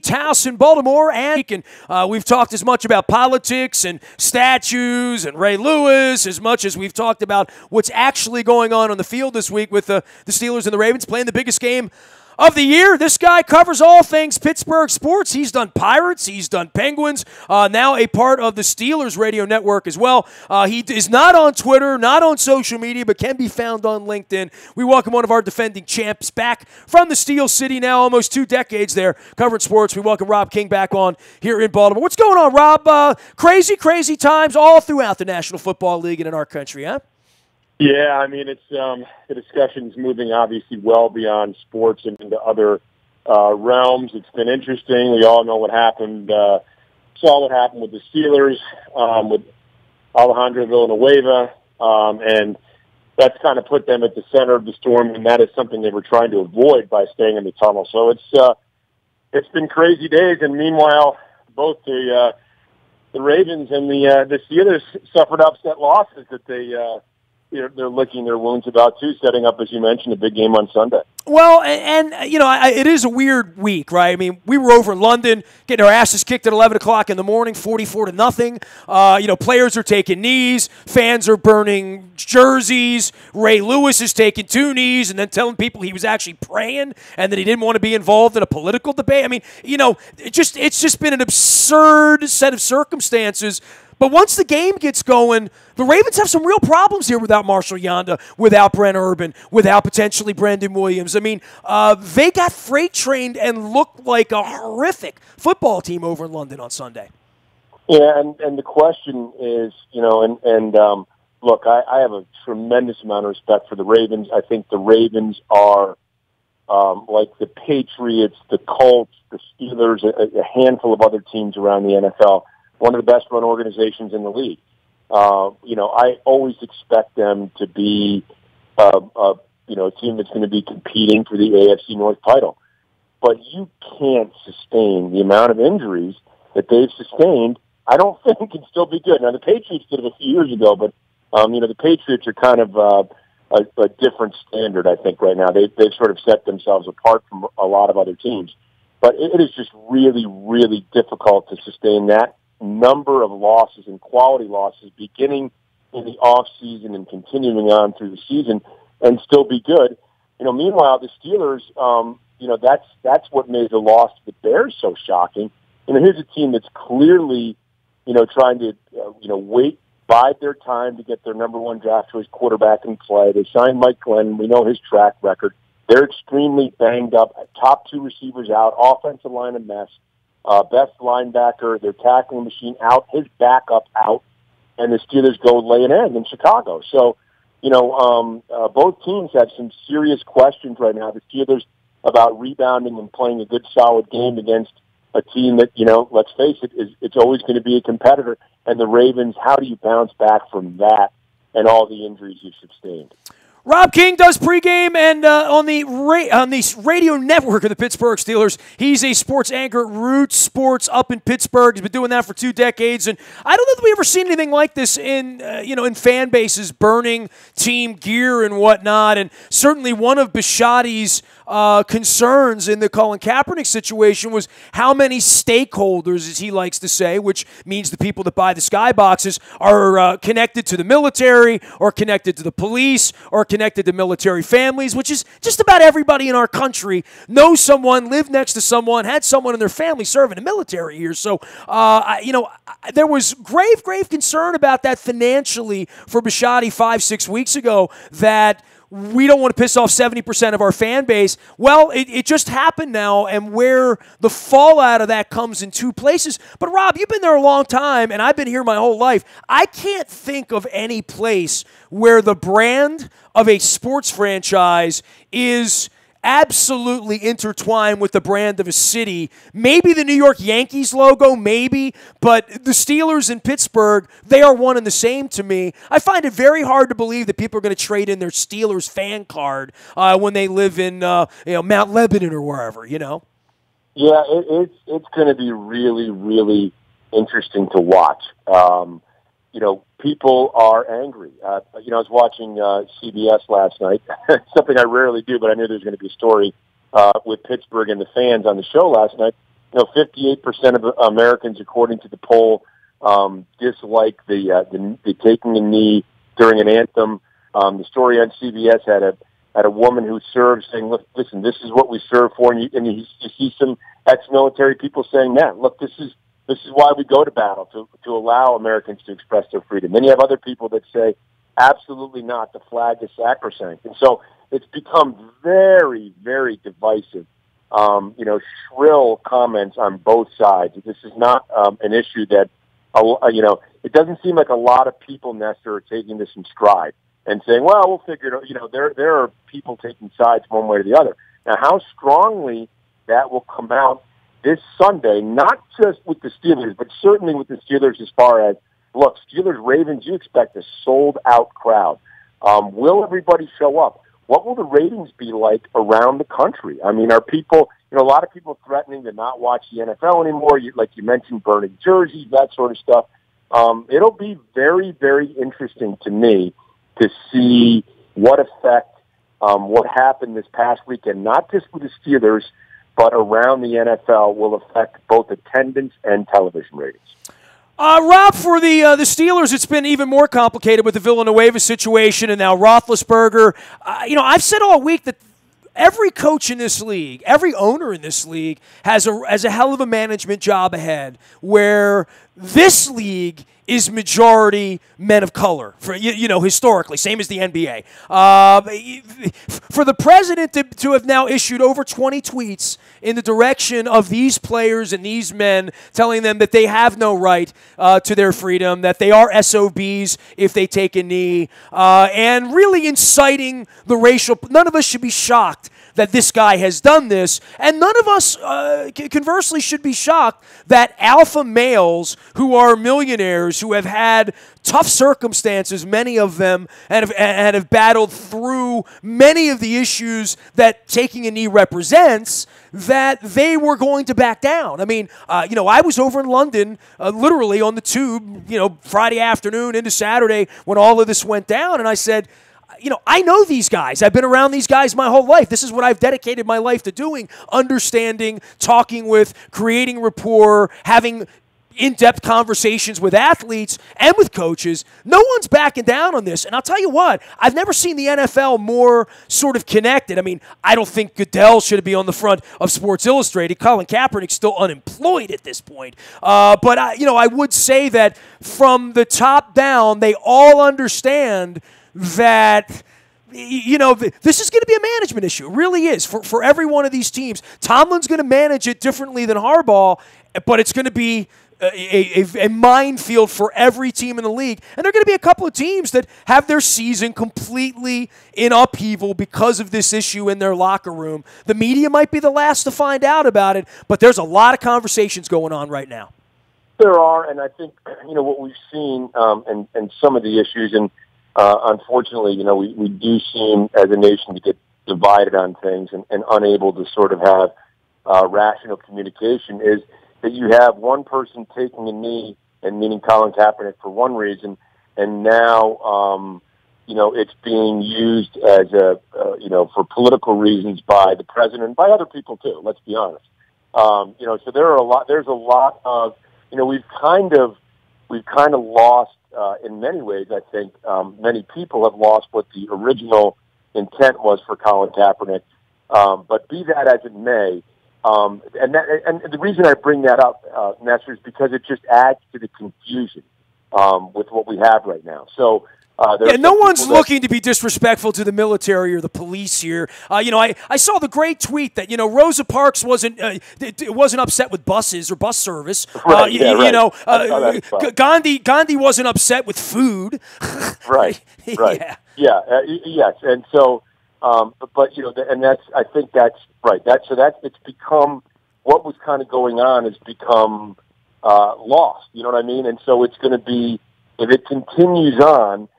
house in Baltimore, and we've talked as much about politics and statues and Ray Lewis as much as we've talked about what's actually going on the field this week with the Steelers and the Ravens playing the biggest game of the year. This guy covers all things Pittsburgh sports. He's done Pirates. He's done Penguins. Now a part of the Steelers radio network as well. He is not on Twitter, not on social media, but can be found on LinkedIn. We welcome one of our defending champs back from the Steel City now, almost 2 decades there, covering sports. We welcome Rob King back on here in Baltimore. What's going on, Rob? Crazy times all throughout the National Football League and in our country, huh? Yeah, I mean, it's the discussion's moving obviously well beyond sports and into other realms. It's been interesting. We all know what happened. Saw what happened with the Steelers, with Alejandro Villanueva, and that's kind of put them at the center of the storm, and that is something they were trying to avoid by staying in the tunnel. So it's been crazy days, and meanwhile, both the Ravens and the Steelers suffered upset losses that they're licking their wounds about, too, setting up, as you mentioned, a big game on Sunday. Well, and you know, it is a weird week, right? I mean, we were over in London getting our asses kicked at 11 o'clock in the morning, 44-0. You know, players are taking knees. Fans are burning jerseys. Ray Lewis is taking 2 knees and then telling people he was actually praying and that he didn't want to be involved in a political debate. I mean, you know, it's just been an absurd set of circumstances. But once the game gets going, the Ravens have some real problems here without Marshall Yanda, without Brent Urban, without potentially Brandon Williams. I mean, they got freight-trained and looked like a horrific football team over in London on Sunday. Yeah, and the question is, you know, look, I have a tremendous amount of respect for the Ravens. I think the Ravens are like the Patriots, the Colts, the Steelers, a handful of other teams around the NFL. One of the best-run organizations in the league. You know, I always expect them to be, a team that's going to be competing for the AFC North title. But you can't sustain the amount of injuries that they've sustained. I don't think it can still be good. Now, the Patriots did it a few years ago, but the Patriots are kind of a different standard, I think, right now. They've sort of set themselves apart from a lot of other teams. But it is just really, really difficult to sustain that number of losses and quality losses beginning in the off season and continuing on through the season and still be good. You know, meanwhile, the Steelers, that's what made the loss to the Bears so shocking. You know, here's a team that's clearly, trying to, bide their time to get their number 1 draft choice quarterback in play. They signed Mike Glennon. We know his track record. They're extremely banged up. Top 2 receivers out. Offensive line a mess. Best linebacker, their tackling machine out, his backup out, and the Steelers go lay an egg in Chicago. So, both teams have some serious questions right now. The Steelers about rebounding and playing a good, solid game against a team that, let's face it, it's always going to be a competitor. And the Ravens, how do you bounce back from that and all the injuries you've sustained? Rob King does pregame and on the radio network of the Pittsburgh Steelers. He's a sports anchor at Root Sports up in Pittsburgh. He's been doing that for 2 decades, and I don't know that we ever seen anything like this in in fan bases burning team gear and whatnot. And certainly one of Bisciotti's concerns in the Colin Kaepernick situation was how many stakeholders, as he likes to say, which means the people that buy the skyboxes, are connected to the military or connected to the police or connected to military families, which is just about everybody in our country knows someone, lived next to someone, had someone in their family serve in the military here. So, there was grave concern about that financially for Bisciotti 5-6 weeks ago, that we don't want to piss off 70% of our fan base. Well, it just happened now, and where the fallout of that comes in 2 places. But, Rob, you've been there a long time, and I've been here my whole life. I can't think of any place where the brand of a sports franchise is absolutely intertwined with the brand of a city. Maybe the New York Yankees logo, maybe, but the Steelers in Pittsburgh, they are one and the same to me. I find it very hard to believe that people are going to trade in their Steelers fan card when they live in Mount Lebanon or wherever, Yeah, it's going to be really, really interesting to watch. People are angry. I was watching CBS last night, something I rarely do, but I knew there was going to be a story with Pittsburgh and the fans on the show last night. 58% of Americans, according to the poll, dislike the taking a knee during an anthem. The story on CBS had a woman who served saying, "Look, listen, this is what we serve for," and you see some ex-military people saying, "Man, look, this is why we go to battle, to allow Americans to express their freedom." Then you have other people that say, "Absolutely not. The flag is sacrosanct." And so it's become very, very divisive. Shrill comments on both sides. This is not an issue that, it doesn't seem like a lot of people, Nestor, are taking this in stride and saying, "Well, we'll figure it out." There are people taking sides one way or the other. Now, how strongly that will come out this Sunday, not just with the Steelers, but certainly with the Steelers as far as, look, Steelers-Ravens, you expect a sold-out crowd. Will everybody show up? What will the ratings be like around the country? I mean, are people, a lot of people threatening to not watch the NFL anymore, like you mentioned, burning jerseys, that sort of stuff. It'll be very, very interesting to me to see what effect what happened this past weekend, not just with the Steelers, but around the NFL, will affect both attendance and television ratings. Rob, for the Steelers, it's been even more complicated with the Villanueva situation and now Roethlisberger. I've said all week that every coach in this league, every owner in this league has a hell of a management job ahead, where this league is majority men of color, for historically, same as the NBA. For the president to have now issued over 20 tweets in the direction of these players and these men, telling them that they have no right to their freedom, that they are SOBs if they take a knee, and really inciting the racial. None of us should be shocked that this guy has done this, and none of us, conversely, should be shocked that alpha males who are millionaires, who have had tough circumstances, many of them, and have battled through many of the issues that taking a knee represents, that they were going to back down. I mean, I was over in London, literally on the tube, Friday afternoon into Saturday when all of this went down, and I said, I know these guys. I've been around these guys my whole life. This is what I've dedicated my life to doing, understanding, talking with, creating rapport, having in-depth conversations with athletes and with coaches. No one's backing down on this. And I'll tell you what, I've never seen the NFL more sort of connected. I mean, I don't think Goodell should be on the front of Sports Illustrated. Colin Kaepernick's still unemployed at this point. But I would say that from the top down, they all understand that, this is going to be a management issue. It really is for every one of these teams. Tomlin's going to manage it differently than Harbaugh, but it's going to be a minefield for every team in the league. And there are going to be a couple of teams that have their season completely in upheaval because of this issue in their locker room. The media might be the last to find out about it, but there's a lot of conversations going on right now. There are, and I think, what we've seen and some of the issues, and unfortunately, we do seem as a nation to get divided on things and unable to sort of have rational communication, is that you have one person taking a knee, and meaning Colin Kaepernick, for one reason, and now, it's being used as for political reasons by the president and by other people too, let's be honest. So there's a lot of, we've kind of lost, in many ways, I think, many people have lost what the original intent was for Colin Kaepernick. But be that as it may, and the reason I bring that up, Nestor, is because it just adds to the confusion with what we have right now. So no one's looking to be disrespectful to the military or the police here. I saw the great tweet that Rosa Parks wasn't upset with buses or bus service. Right, Gandhi wasn't upset with food. Right. Yeah. Yes, and so, and I think that's right. It's become, what was kind of going on has become lost. You know what I mean? And so it's going to be, if it continues on,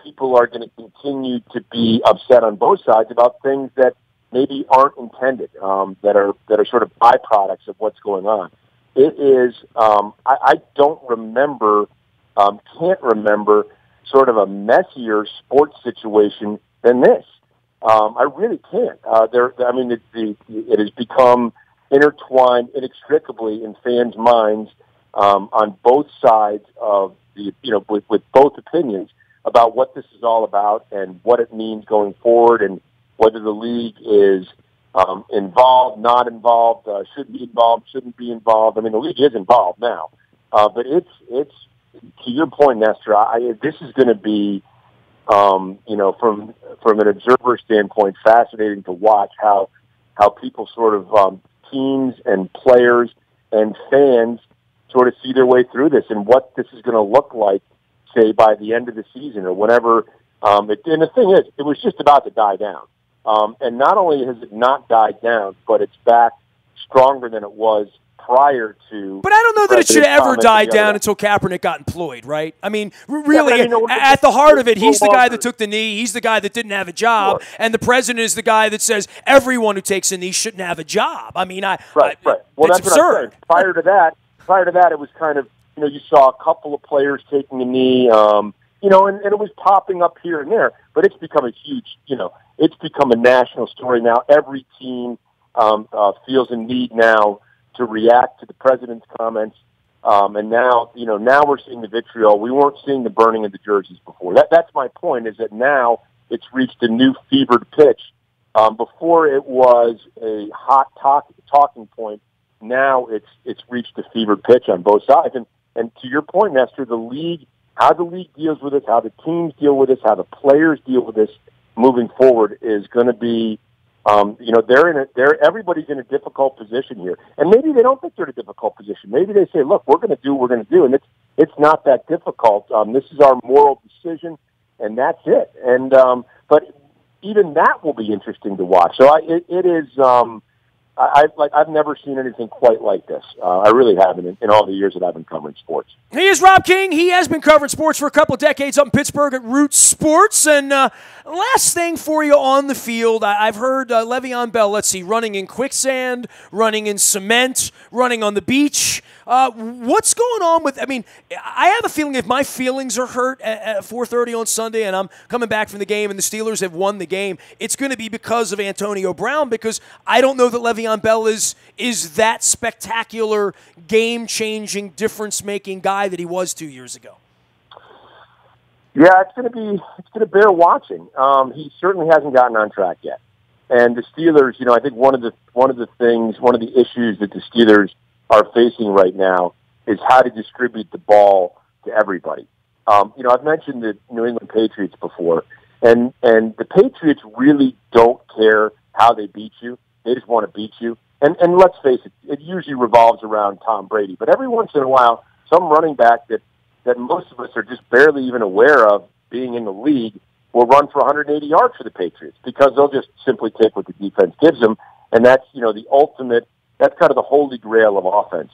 people are going to continue to be upset on both sides about things that maybe aren't intended, that are sort of byproducts of what's going on. It is, I don't remember, can't remember sort of a messier sports situation than this. I really can't. It has become intertwined inextricably in fans' minds on both sides of the, with both opinions about what this is all about and what it means going forward, and whether the league is involved, not involved, should be involved, shouldn't be involved. I mean, the league is involved now, but it's to your point, Nestor. This is going to be, from an observer standpoint, fascinating to watch how people sort of teams and players and fans sort of see their way through this, and what this is going to look like, say, by the end of the season or whenever. And the thing is, it was just about to die down. And not only has it not died down, but it's back stronger than it was prior to. But I don't know that it should ever die down until Kaepernick got employed, right? I mean, really, at the heart of it, he's the guy that took the knee. He's the guy that didn't have a job. Sure. And the president is the guy that says everyone who takes a knee shouldn't have a job. I mean, right. Well, it's that's absurd. What I'm saying. Prior to that, it was kind of, you saw a couple of players taking a knee, and it was popping up here and there. But it's become a huge, it's become a national story now. Every team feels a need now to react to the president's comments. And now, now we're seeing the vitriol. We weren't seeing the burning of the jerseys before. That's my point, is that now it's reached a new fevered pitch. Before it was a hot talking point. Now it's reached a fevered pitch on both sides. And to your point, Nestor, how the league deals with this, how the teams deal with this, how the players deal with this moving forward is going to be, everybody's in a difficult position here. And maybe they don't think they're in a difficult position. Maybe they say, look, we're going to do what we're going to do. And it's not that difficult. This is our moral decision, and that's it. And, but even that will be interesting to watch. So it is, I've never seen anything quite like this. I really haven't in all the years that I've been covering sports. He is Rob King. He has been covering sports for a couple of decades up in Pittsburgh at Roots Sports. And last thing for you on the field, I've heard Le'Veon Bell, running in quicksand, running in cement, running on the beach. What's going on with, I have a feeling if my feelings are hurt at 4:30 on Sunday and I'm coming back from the game and the Steelers have won the game, it's going to be because of Antonio Brown, because I don't know that Le'Veon Bell is that spectacular, game-changing, difference-making guy that he was 2 years ago. Yeah, it's going to bear watching. He certainly hasn't gotten on track yet. And the Steelers, I think one of the issues that the Steelers are facing right now is how to distribute the ball to everybody. I've mentioned the New England Patriots before, and the Patriots really don't care how they beat you. They just want to beat you. And let's face it, it usually revolves around Tom Brady. But every once in a while, some running back that most of us are just barely even aware of being in the league will run for 180 yards for the Patriots, because they'll just simply take what the defense gives them. And that's, the ultimate, that's kind of the holy grail of offense.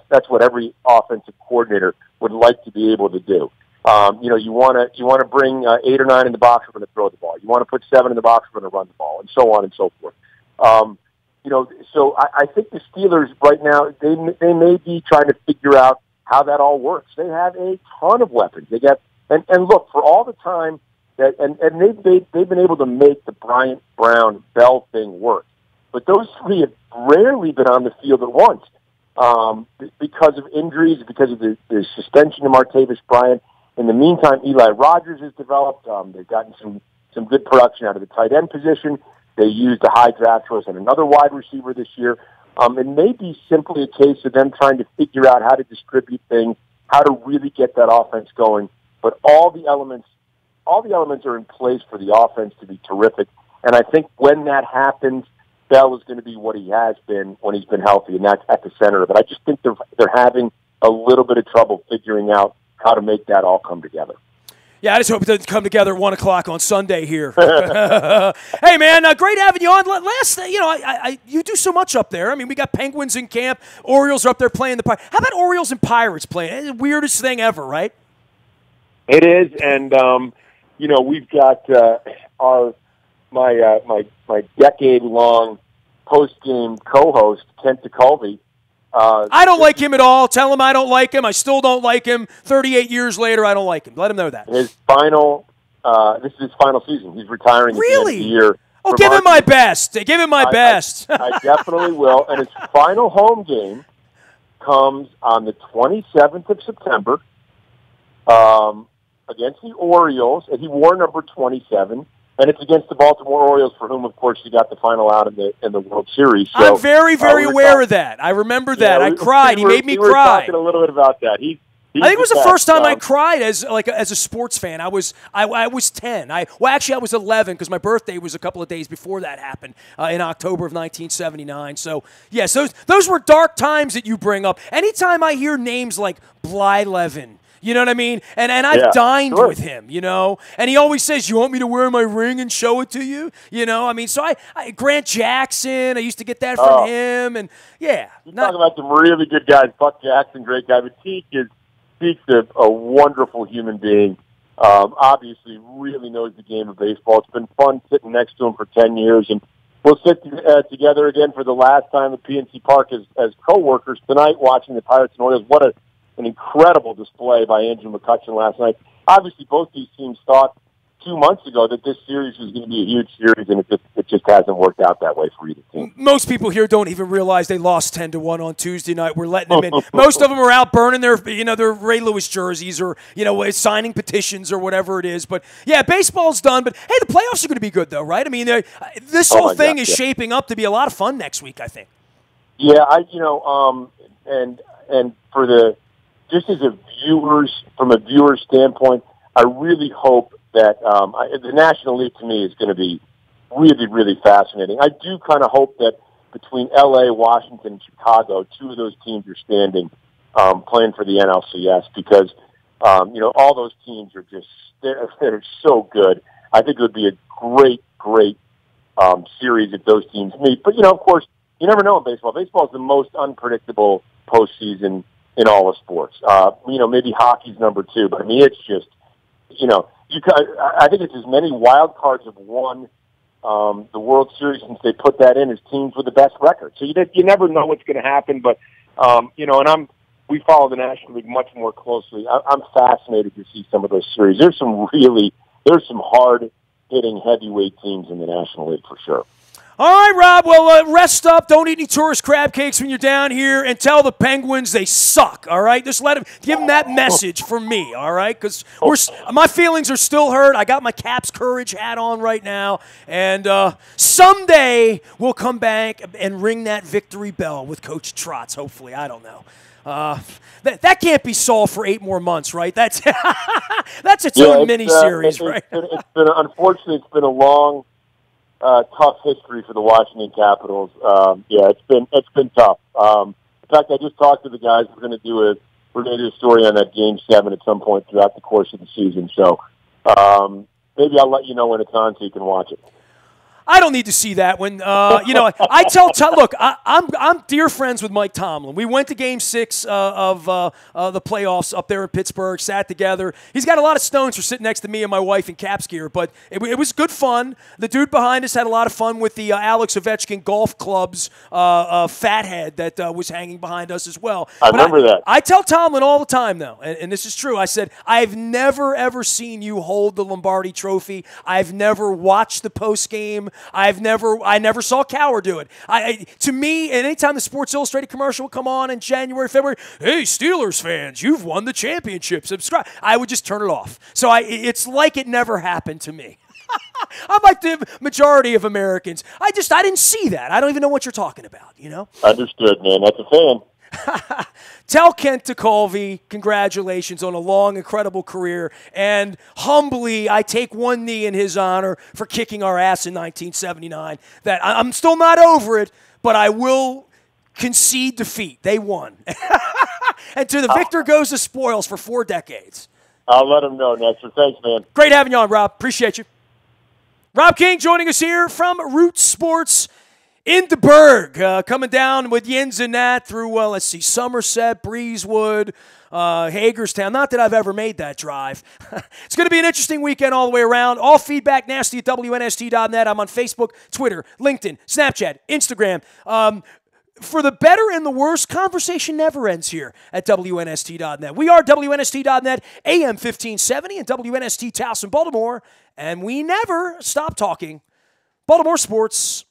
That's what every offensive coordinator would like to be able to do. You want to bring 8 or 9 in the box, we're going to throw the ball. You want to put 7 in the box, we're going to run the ball, and so on and so forth. So I think the Steelers right now, they may be trying to figure out how that all works. They have a ton of weapons. They got, and look, for all the time that, and they've been able to make the Bryant, Brown, Bell thing work. But those three have rarely been on the field at once, because of injuries, because of the suspension of Martavis Bryant. In the meantime, Eli Rogers has developed. They've gotten some good production out of the tight end position. They used a high draft choice on another wide receiver this year. It may be simply a case of them trying to figure out how to distribute things, how to really get that offense going. But all the elements are in place for the offense to be terrific. And I think when that happens, Bell is going to be what he has been when he's been healthy, and that's at the center of it. I just think they're having a little bit of trouble figuring out how to make that all come together. Yeah, I just hope it doesn't come together at 1 o'clock on Sunday here. Hey, man, great having you on. Last thing, you do so much up there. We got Penguins in camp. Orioles are up there playing the Pirates. How about Orioles and Pirates playing? It's the weirdest thing ever, right? It is, and we've got my decade-long post-game co-host, Kent DeColvey. I don't like him at all. Tell him I don't like him. I still don't like him. 38 years later, I don't like him. Let him know that. This is his final season. He's retiring at the end of the year. Oh, give him my best. Give him my best. I definitely will. And his final home game comes on the 27th of September against the Orioles, and he wore number 27. And it's against the Baltimore Orioles, for whom, of course, he got the final out in the World Series. So, I'm very, very aware of that. I remember that. I cried. He made me cry. We were talking a little bit about that. I think it was the first time I cried as a sports fan. I was 10. I was 11 because my birthday was a couple of days before that happened in October of 1979. So yes, those were dark times that you bring up. Anytime I hear names like Blyleven, you know what I mean? And I've dined with him, you know? And he always says, "You want me to wear my ring and show it to you?" You know? I mean, so I Grant Jackson, I used to get that from him. And, yeah. You're talking about some really good guys. Buck Jackson, great guy. But Teek's a wonderful human being. Obviously, really knows the game of baseball. It's been fun sitting next to him for 10 years. And we'll sit together again for the last time at PNC Park as co-workers tonight watching the Pirates and Orioles. What an incredible display by Andrew McCutchen last night. Obviously, both these teams thought 2 months ago that this series was going to be a huge series, and it just hasn't worked out that way for either team. Most people here don't even realize they lost 10-1 on Tuesday night. We're letting them in. Most of them are out burning their Ray Lewis jerseys or signing petitions or whatever it is. But yeah, baseball's done. But hey, the playoffs are going to be good though, right? I mean, this whole thing is shaping up to be a lot of fun next week, I think. Yeah, and for from a viewer's standpoint, I really hope that the National League to me is going to be really, really fascinating. I do kind of hope that between L.A., Washington, and Chicago, two of those teams are standing playing for the NLCS because, all those teams are just they're so good. I think it would be a great, great series if those teams meet. But, of course, you never know in baseball. Baseball is the most unpredictable postseason in all of sports. Maybe hockey's number two, but I mean, it's just, I think it's as many wild cards have won the World Series since they put that in as teams with the best record. So you never know what's going to happen, but we follow the National League much more closely. I'm fascinated to see some of those series. There's some hard hitting heavyweight teams in the National League for sure. All right, Rob. Well, rest up. Don't eat any tourist crab cakes when you're down here, and tell the Penguins they suck. All right, just give them that message from me. All right, because my feelings are still hurt. I got my Caps Courage hat on right now, and someday we'll come back and ring that victory bell with Coach Trotz. Hopefully, I don't know. That can't be solved for 8 more months, right? That's its own mini-series, right? Unfortunately, it's been a long, tough history for the Washington Capitals. It's been tough. In fact, I just talked to the guys. We're going to do a story on that Game 7 at some point throughout the course of the season. So maybe I'll let you know when it's on so you can watch it. I don't need to see that when, I tell look, I'm dear friends with Mike Tomlin. We went to Game 6 of the playoffs up there in Pittsburgh, sat together. He's got a lot of stones for sitting next to me and my wife in Caps gear, but it was good fun. The dude behind us had a lot of fun with the Alex Ovechkin golf club's fathead that was hanging behind us as well. I remember that. I tell Tomlin all the time, though, and this is true. I said, I've never, ever seen you hold the Lombardi Trophy. I've never watched the post game. I never saw Cowher do it. To me, anytime the Sports Illustrated commercial would come on in January, February, hey, Steelers fans, you've won the championship. Subscribe. I would just turn it off. So it's like it never happened to me. I'm like the majority of Americans. I didn't see that. I don't even know what you're talking about, Understood, man. That's a fan. Tell Kent Tekulve, congratulations on a long, incredible career, and humbly, I take one knee in his honor for kicking our ass in 1979. That I'm still not over it, but I will concede defeat. They won. And to the victor goes the spoils for 4 decades. I'll let him know, Nestor. Thanks, man. Great having you on, Rob. Appreciate you. Rob King joining us here from Root Sports in the Berg, coming down with Yins and Nat through, Somerset, Breezewood, Hagerstown. Not that I've ever made that drive. It's going to be an interesting weekend all the way around. All feedback nasty at WNST.net. I'm on Facebook, Twitter, LinkedIn, Snapchat, Instagram. For the better and the worst, conversation never ends here at WNST.net. We are WNST.net, AM 1570, and WNST Towson, Baltimore, and we never stop talking Baltimore Sports.